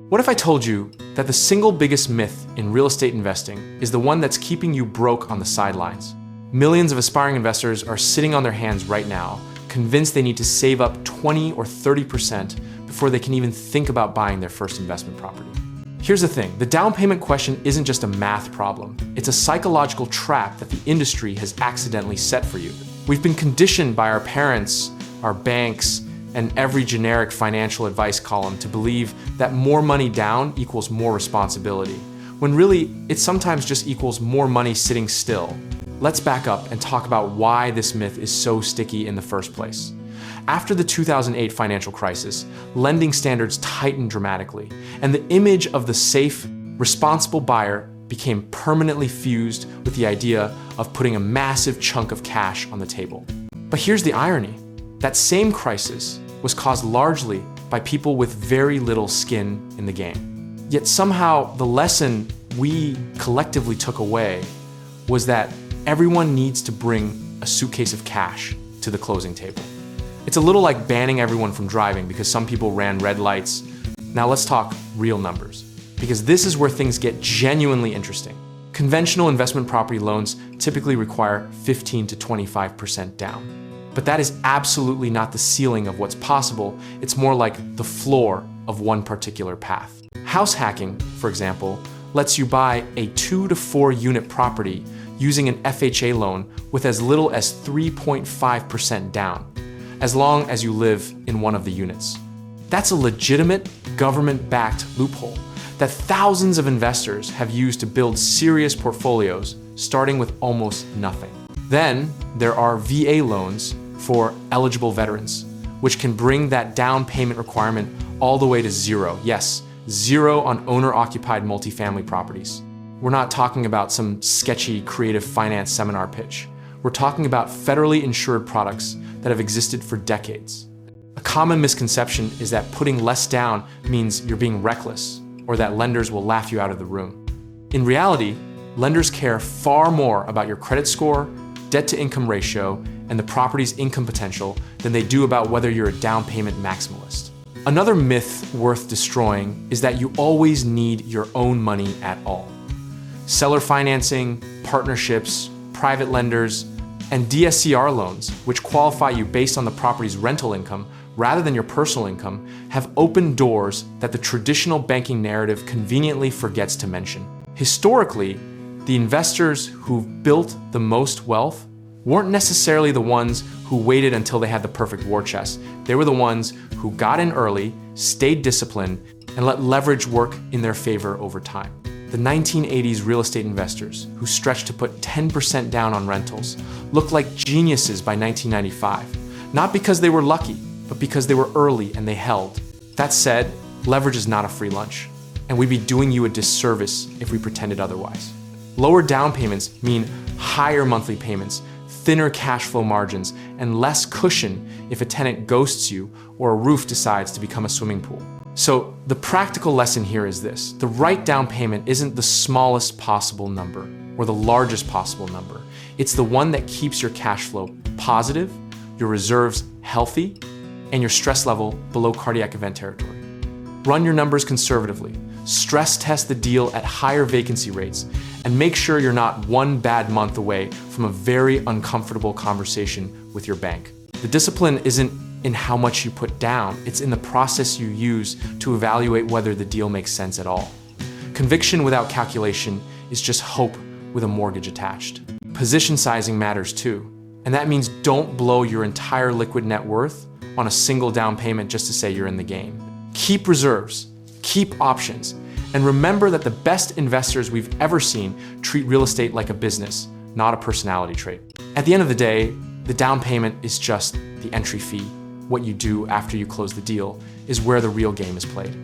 What if I told you that the single biggest myth in real estate investing is the one that's keeping you broke on the sidelines? Millions of aspiring investors are sitting on their hands right now, convinced they need to save up 20 or 30% before they can even think about buying their first investment property. Here's the thing, the down payment question isn't just a math problem. It's a psychological trap that the industry has accidentally set for you. We've been conditioned by our parents, our banks, and every generic financial advice column to believe that more money down equals more responsibility, when really it sometimes just equals more money sitting still. Let's back up and talk about why this myth is so sticky in the first place. After the 2008 financial crisis, lending standards tightened dramatically, and the image of the safe, responsible buyer became permanently fused with the idea of putting a massive chunk of cash on the table. But here's the irony. That same crisis was caused largely by people with very little skin in the game. Yet somehow the lesson we collectively took away was that everyone needs to bring a suitcase of cash to the closing table. It's a little like banning everyone from driving because some people ran red lights. Now let's talk real numbers, because this is where things get genuinely interesting. Conventional investment property loans typically require 15 to 25% down. But that is absolutely not the ceiling of what's possible. It's more like the floor of one particular path. House hacking, for example, lets you buy a 2 to 4 unit property using an FHA loan with as little as 3.5% down, as long as you live in one of the units. That's a legitimate government-backed loophole that thousands of investors have used to build serious portfolios, starting with almost nothing. Then there are VA loans for eligible veterans, which can bring that down payment requirement all the way to zero. Yes, zero on owner-occupied multifamily properties. We're not talking about some sketchy creative finance seminar pitch. We're talking about federally insured products that have existed for decades. A common misconception is that putting less down means you're being reckless or that lenders will laugh you out of the room. In reality, lenders care far more about your credit score, debt-to-income ratio, and the property's income potential than they do about whether you're a down payment maximalist. Another myth worth destroying is that you always need your own money at all. Seller financing, partnerships, private lenders, and DSCR loans, which qualify you based on the property's rental income rather than your personal income, have opened doors that the traditional banking narrative conveniently forgets to mention. Historically, the investors who've built the most wealth weren't necessarily the ones who waited until they had the perfect war chest. They were the ones who got in early, stayed disciplined, and let leverage work in their favor over time. The 1980s real estate investors who stretched to put 10% down on rentals looked like geniuses by 1995, not because they were lucky, but because they were early and they held. That said, leverage is not a free lunch, and we'd be doing you a disservice if we pretended otherwise. Lower down payments mean higher monthly payments, thinner cash flow margins, and less cushion if a tenant ghosts you or a roof decides to become a swimming pool. So the practical lesson here is this: the right down payment isn't the smallest possible number or the largest possible number. It's the one that keeps your cash flow positive, your reserves healthy, and your stress level below cardiac event territory. Run your numbers conservatively, stress test the deal at higher vacancy rates, and make sure you're not one bad month away from a very uncomfortable conversation with your bank. The discipline isn't in how much you put down, it's in the process you use to evaluate whether the deal makes sense at all. Conviction without calculation is just hope with a mortgage attached. Position sizing matters too, and that means don't blow your entire liquid net worth on a single down payment just to say you're in the game. Keep reserves, keep options, and remember that the best investors we've ever seen treat real estate like a business, not a personality trait. At the end of the day, the down payment is just the entry fee. What you do after you close the deal is where the real game is played.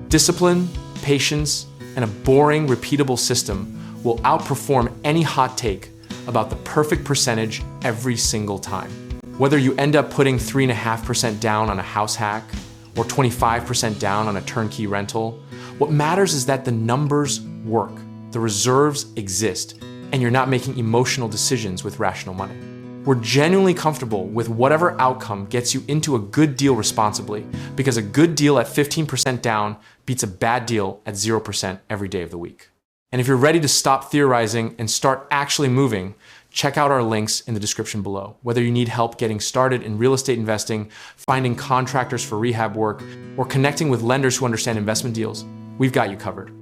Discipline, patience, and a boring, repeatable system will outperform any hot take about the perfect percentage every single time. Whether you end up putting 3.5% down on a house hack or 25% down on a turnkey rental, what matters is that the numbers work, the reserves exist, and you're not making emotional decisions with rational money. We're genuinely comfortable with whatever outcome gets you into a good deal responsibly, because a good deal at 15% down beats a bad deal at 0% every day of the week. And if you're ready to stop theorizing and start actually moving, check out our links in the description below. Whether you need help getting started in real estate investing, finding contractors for rehab work, or connecting with lenders who understand investment deals, we've got you covered.